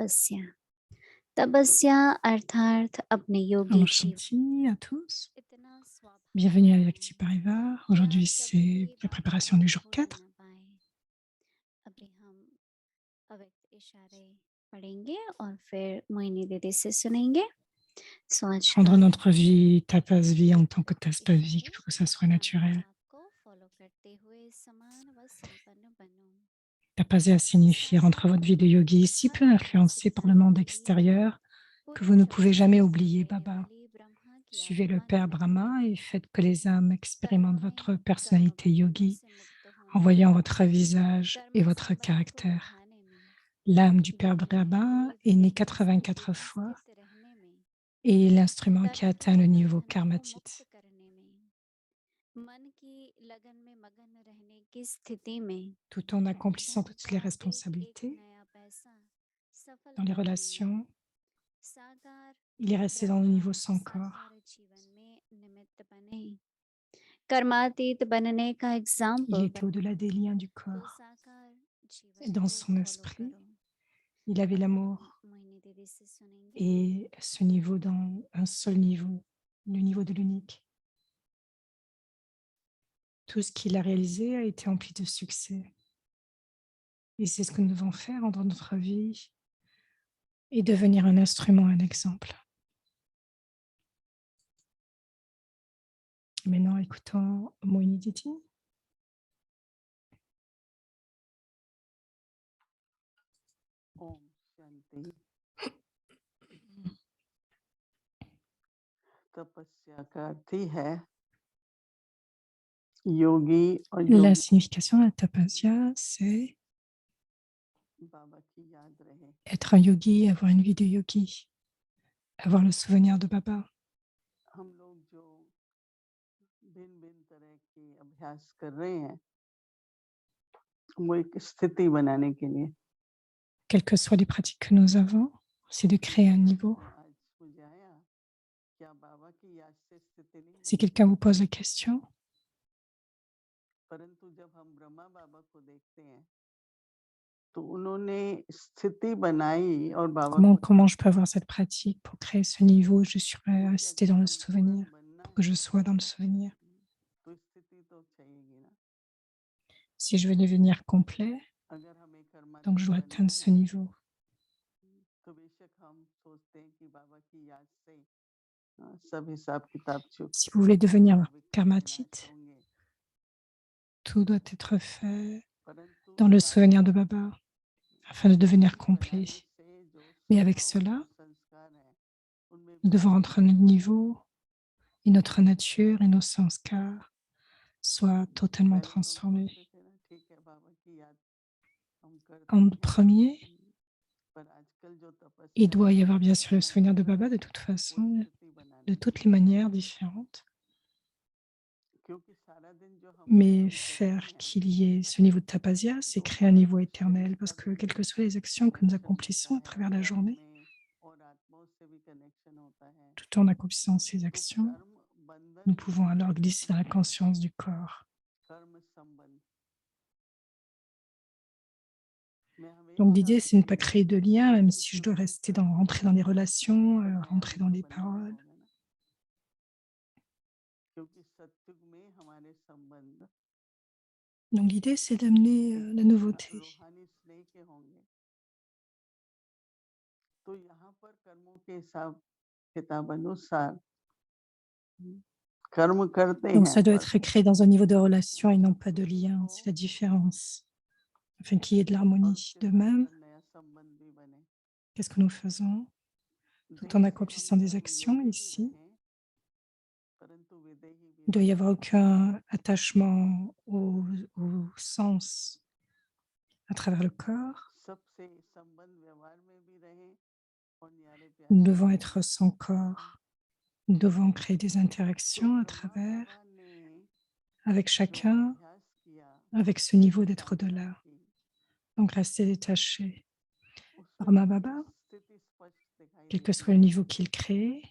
तपस्या तपस्या अर्थात अपने योगी Om जीवन Shanti à tous. इतना Bienvenue à स्वाभाविक Yakti बनाएं Parivar. कि आप Aujourd'hui, कभी c'est भी la बाबा préparation को du jour भूल 4. न पाए। अभी हम अव्यक्त इशारे पढ़ेंगे और फिर मोहिनी दीदी से सुनेंगे। सो आज का Rendre notre vie tapas vie en tant que tapas vie इशारे pour que ça soit ताना naturel. चाप को फॉलो करते हुए समान व संपन्न बनो। Tapasya signifie rendre सांसों votre vie की de yogi si हर peu influencée उपस्थित par le monde लहरी extérieur que पूरे vous ne pouvez चक्र jamais में oublier सहने Baba. वाली ब्रह्मा की Suivez le आत्मा Père की Brahma et faites que les âmes expérimentent कर्मों में votre कर्म personnalité बंधनों yogi से मुक्त en होने voyant में votre visage et कर्म votre संबंध को caractère. बढ़ाने में L'âme du Père योगी Brahma देव est née देही स्थिति 84 में fois स्थित रहने में et l'instrument qui तन atteint तन le niveau बंधनों को मुक्त karmatite. करने में मन की लगन में मगन रहने की स्थिति में Tout en accomplissant धन toutes का les एक एक responsabilités नया पैसा सफल dans les करने में relations, साकार il est resté dans le Brahma niveau sans corps. साकार जीवन में निमित्त बने कर्मातीत बनने का Il एग्जाम्पल était बने au-delà des liens du तो corps. साकार Et जीवन dans को son फॉलो esprit, करो। il avait अभी हम l'amour मोहिनी दीदी से सुनेंगे। et ce niveau dans un seul niveau, le niveau de l'unique. Tout ce qu'il a réalisé a été empli de succès. Et c'est ce que nous devons faire dans notre vie et devenir un instrument, un exemple. Maintenant, écoutons Moini Didi. Om शांति। तपस्या का अर्थ ही है योगी और La योगी signification de la tapasya, c'est बाबा की याद रहे। être un yogi, avoir une vie de yogi, avoir le souvenir de Baba. हम लोग जो भिन्न भिन्न तरह के अभ्यास कर रहे हैं वो एक स्थिति बनाने के लिए Quelles que soient les pratiques que nous avons, c'est de créer un niveau. आज मुझे आया क्या बाबा की याद से स्थिति नहीं Si बनती quelqu'un vous pose la question, परंतु जब हम ब्रह्मा बाबा को देखते हैं तो उन्होंने स्थिति बनाई और बाबा को comment je peux avoir cette pratique pour créer ce niveau? Je suis क्योंकि restée अगर dans le संपूर्ण souvenir, बनना pour que je है sois dans le souvenir. तो स्थिति तो चाहिए ना। Si je veux devenir complet, अगर हमें donc कर्मातीत je dois बनना atteindre ce है niveau. तो बेशक हम सोचते हैं कि बाबा की याद से सब हिसाब किताब Si vous voulez devenir स्वाभाविक karmatite, होंगे tout doit être fait परंतु dans le साथ souvenir de साथ Baba afin de devenir स्थिति complet. बनाने से जो Mais avec स्वभाव cela, और संस्कार हैं उनमें nous भी devons परिवर्तन rentrer à notre niveau et notre nature et nos sanskars soient totalement पहले तो हम transformés. सोचते थे ना ठीक है बाबा की याद हम करते En हैं premier, पर आजकल जो il तपस्या doit y है avoir bien sûr le साधना souvenir है de Baba de toute वो façon, स्थिति बनाने de की toutes les manières différentes. क्योंकि सारा दिन जो हम Mais कर्म करते faire हैं qu'il y ait ce niveau de tapasya, c'est तो créer un हमारा niveau जो शरीर éternel, parce का que भी quelles que soient les actions que nous connection accomplissons होता à है travers la कर्म journée, में और आत्माओं से भी कनेक्शन होता है tout en accomplissant ces तो actions, कर्म nous बंधन pouvons नहीं alors glisser dans la conscience du corps. कर्म संबंध मैं Donc हमेशा l'idée, c'est de ne pas ये créer de lien, même si je dois शुरू rester कर rentrer dans les relations, बनाया rentrer भी dans तो les बनाना paroles. होगा ना क्योंकि सत्युग में हमारे संबंध Donc l'idée, c'est d'amener la nouveauté. रूहानी स्नेह के होंगे तो यहाँ पर कर्मों के हिसाब किताब अनुसार कर्म करते Donc हैं ça doit पर être créé dans un niveau de relation et non pas de lien. C'est la différence, afin qu'il y ait de और l'harmonie. उसके De साथ même, साथ नया संबंध भी बने qu'est-ce que nous faisons tout en देह से हम accomplissant des कर्म actions योगी भी ici? रहें परंतु विदेही भी Il ne doit y बने avoir aucun attachement au sens à travers le corps. सबसे संबंध व्यवहार में भी रहें और न्यारे Nous प्यारे devons भी être रहें sans corps. Nous devons créer des तो interactions à ब्रह्मा travers, बाबा ने avec जो chacun, अभ्यास किया avec ce niveau d'être साधना au-delà. की Donc rester détaché. उसमें Brahma मुझे Baba, स्थिति स्पष्ट दिखाई quel que देती soit le है niveau qu'il crée,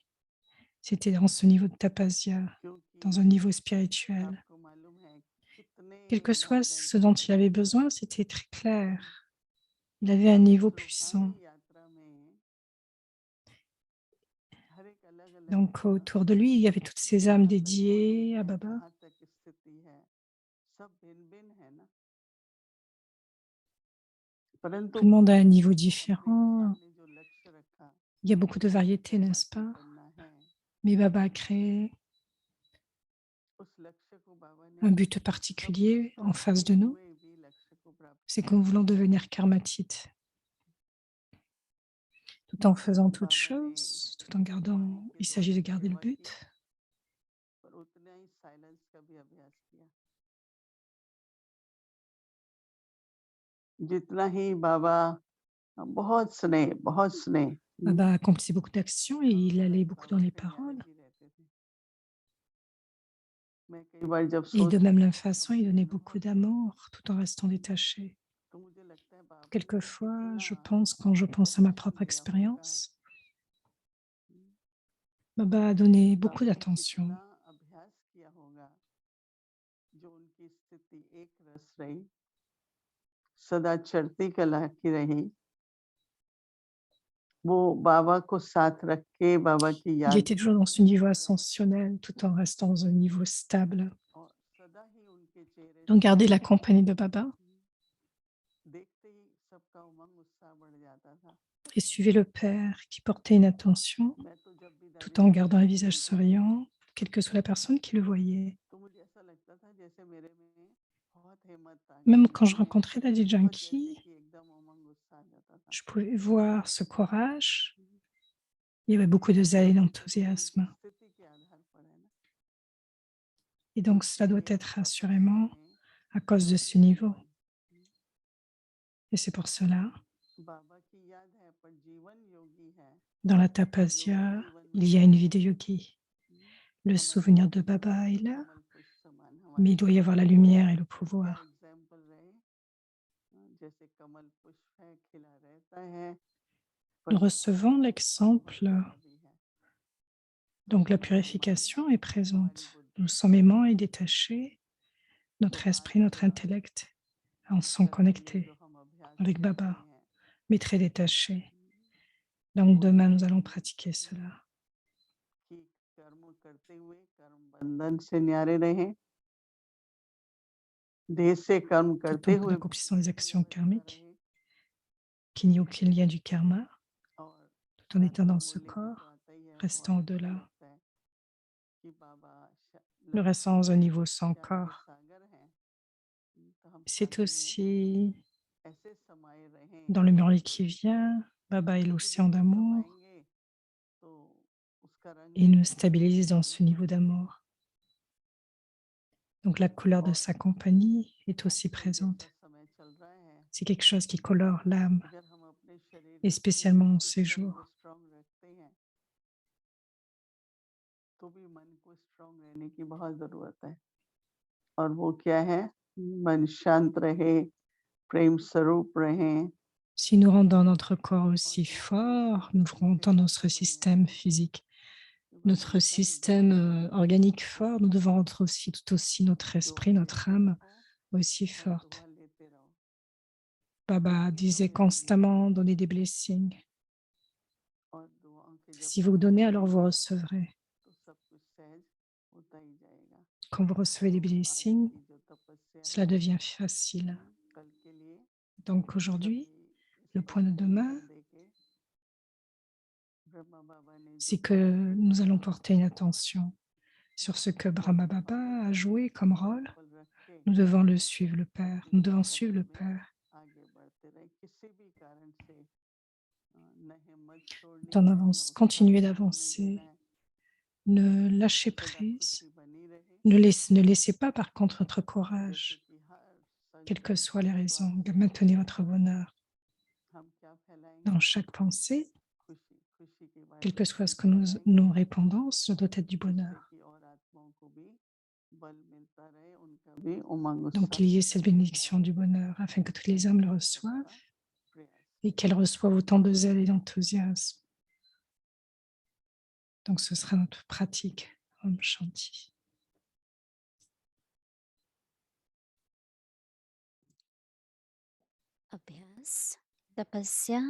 c'était dans ce niveau de tapasya, dans un क्योंकि niveau spirituel. आपको मालूम है कितने Quel que soit incident ce dont होते il avait हैं besoin, c'était très clair. Il avait un niveau इस puissant. रूहानी यात्रा Donc autour de lui, il y avait toutes ces âmes dédiées à Baba. जहाँ तक स्थिति है सब भिन्न-भिन्न है ना परंतु Tout le monde a un niveau अपने différent. सामने जो लक्ष्य रखा Il y a beaucoup de variétés, n'est-ce हासिल pas? करना है Mais Baba a créé उस लक्ष्य को बाबा ने un but सब particulier en face होते de nous. हुए भी लक्ष्य को प्राप्त C'est que nous voulons devenir karmatites, tout en faisant toutes बाबा ने choses, tout en gardant. वाणी के Il s'agit de द्वारा garder le सेवा की but, पर उतना ही साइलेंस का भी अभ्यास किया जितना ही बाबा बहुत स्नेह Baba accomplissait beaucoup d'actions et il और allait beaucoup dans ऐसा les उसके न्यारे paroles. ही रहते थे मैं कई बार जब Et de सोचती même हूँ la कि façon, बाबा il donnait कितना beaucoup बहुत स्नेह d'amour tout en restant détaché. तो मुझे लगता है बाबा ने भी Quelquefois, कितना je pense, quand je pense à ma attention propre दिया होगा expérience, Baba a donné beaucoup बाबा ने d'attention. कितना अभ्यास किया होगा जो उनकी स्थिति एक रस रही सदा चढ़ती कला की रही वो बाबा को साथ रख के बाबा की Il याद était toujours dans ce niveau ascensionnel tout en restant dans un niveau stable. और सदा ही उनके चेहरे Donc, से garder la compagnie de Baba देखते ही सबका उमंग उत्साह बढ़ जाता था et suivez le Père qui portait une attention मैं तो जब भी दादी tout en जी gardant से un visage मिलती थी souriant, quelle que soit la personne qui le voyait. तो मुझे ऐसा लगता था जैसे मेरे में बहुत हिम्मत आ Même गई quand je है rencontrais Daddy बहुत जैसे Janki, कि एकदम उमंग उत्साह आ जाता था je pouvais voir ce courage. Il y avait beaucoup de zèle et वो d'enthousiasme. उनकी स्थिति के आधार पर है ना Et donc, cela doit इसलिए être तपस्या assurément में à cause de ce niveau. जीवन Et c'est pour cela, बाबा की याद है पर जीवन योगी है dans la योगी tapasya, जीवन il में y a une vie de yogi. Le हमारे souvenir de Baba est là, कमल पुष्प समान mais हमारे il doit y avoir la जीवन lumière et le क्या pouvoir. एग्जाम्पल रहे जैसे कमल पुष्प है खिला रहता है पर Nous बाबा recevons बहुत l'exemple, प्रभावी है donc la हमारी purification est मन हमारी présente. Nous बुद्धि sommes aimants et détachés, notre esprit, notre प्रभात intellect en sont का ये जो connectés हम अभ्यास avec कर रहे Baba, हैं mais très détachés. Donc वो demain, ये nous allons pratiquer cela. कि कर्म करते हुए कर्म बंधन से न्यारे रहें देह से कर्म Que करते tant que nous हुए accomplissons les actions व्यवस्था karmiques, रहे qu'il n'y ait aucun lien du karma, और tout en साथ étant में dans ce बोलने में तो corps, आता ही है restant बहुत अच्छा au-delà, लगता है कि बाबा le restant dans un niveau sans शांति के corps. सागर हैं तो हम C'est शांति में aussi ऐसे समाये रहें dans le murli qui vient, Baba est क्योंकि l'océan जिसमें d'amour समाएंगे तो उसका रंग et il भी nous बदल stabilise जाएगा dans ce niveau d'amour. Donc la couleur de और sa compagnie est aussi आजकल जैसा présente. समय चल रहा है C'est quelque chose qui colore l'âme, अगर हम अपने शरीर et के spécialement en ces सिस्टम को jours. स्ट्रांग रखते हैं तो भी मन को स्ट्रांग रहने की बहुत जरूरत है और वो क्या है मन शांत रहे प्रेम स्वरूप रहे Si nous rendons notre corps और aussi जिंदगी fort, nous सुखी से rendons notre सागर बने système रहे physique, कि बाबा notre कहीं système दूर न हो organique fort, nous devons rendre aussi tout aussi notre दुआ esprit, notre लेते âme रहो aussi और forte. दुआ लेते रहो Baba दोगे तो disait मिलेगी constamment donner des blessings. और दुआओं के जब Si vous बाढ़ donnez, alors vous आएगी recevrez. तो सब कुछ सहज होता ही जाएगा Quand vous recevez des तो आज blessings, की जो तपस्या cela है devient facile. कल के लिए Donc aujourd'hui, सभी le इस पर point de demain, अटेंशन देके ब्रह्मा बाबा ने जो c'est que पाठ nous किया allons porter une attention sur ce que Brahma Baba a joué comme rôle. Example रख के Nous devons le suivre, le Père. अपनी Nous devons suivre साधना le में Père. आगे बढ़ते रहे किसी भी कारण से न हिम्मत छोड़नी D'en है न avance, उत्साह continuez खोने देना d'avancer. है Ne lâchez सदा prise. खुशी बनी रहे Ne laissez pas par contre votre जैसे courage, कि हर quelles que संकल्प soient les हर raisons. श्वास में Maintenez votre bonheur. हम क्या फैलाएंगे Dans chaque pensée, खुशी खुशी की quel que soit vibration ce que फैलाएंगे nous répandons, ce doit être du जिससे bonheur. कि और आत्माओं को भी बल मिलता रहे उनका भी उमंग Donc, उत्साह il y ait cette बढ़ता bénédiction du bonheur afin que toutes les âmes le रहे reçoivent सबका प्रयास et qu'elles reçoivent autant de zèle et d'enthousiasme. Donc, ce sera notre pratique. Om Shanti. अभ्यास तपस्या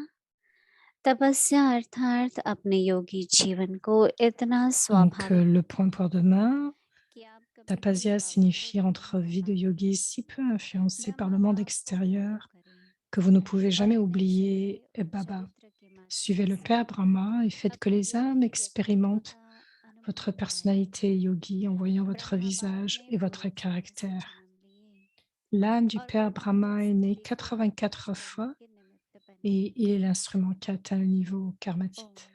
तपस्या अर्थात अपने योगी जीवन को इतना Donc, स्वाभाविक le point pour demain, कि आप कभी भी tapasya पाबंदियों signifie को entre नहीं vie de पालेंगे। yogi si peu influencée par le Brahma monde बाप को फॉलो extérieur करें que vous ne pouvez और jamais अपने oublier चेहरे और Baba. चरित्र के Suivez माध्यम le से Père Brahma et faites que अपने les âmes योगी व्यक्तित्व expérimentent का अनुभव votre कराएं। personnalité yogi en voyant votre Brahma बाप visage ने et votre पूरे 84 caractère. जन्म लिए L'âme du और Père Brahma est née 84 को 84 करने fois के निमित्त बने। et il est l'instrument qui atteint le niveau ओम karmatique.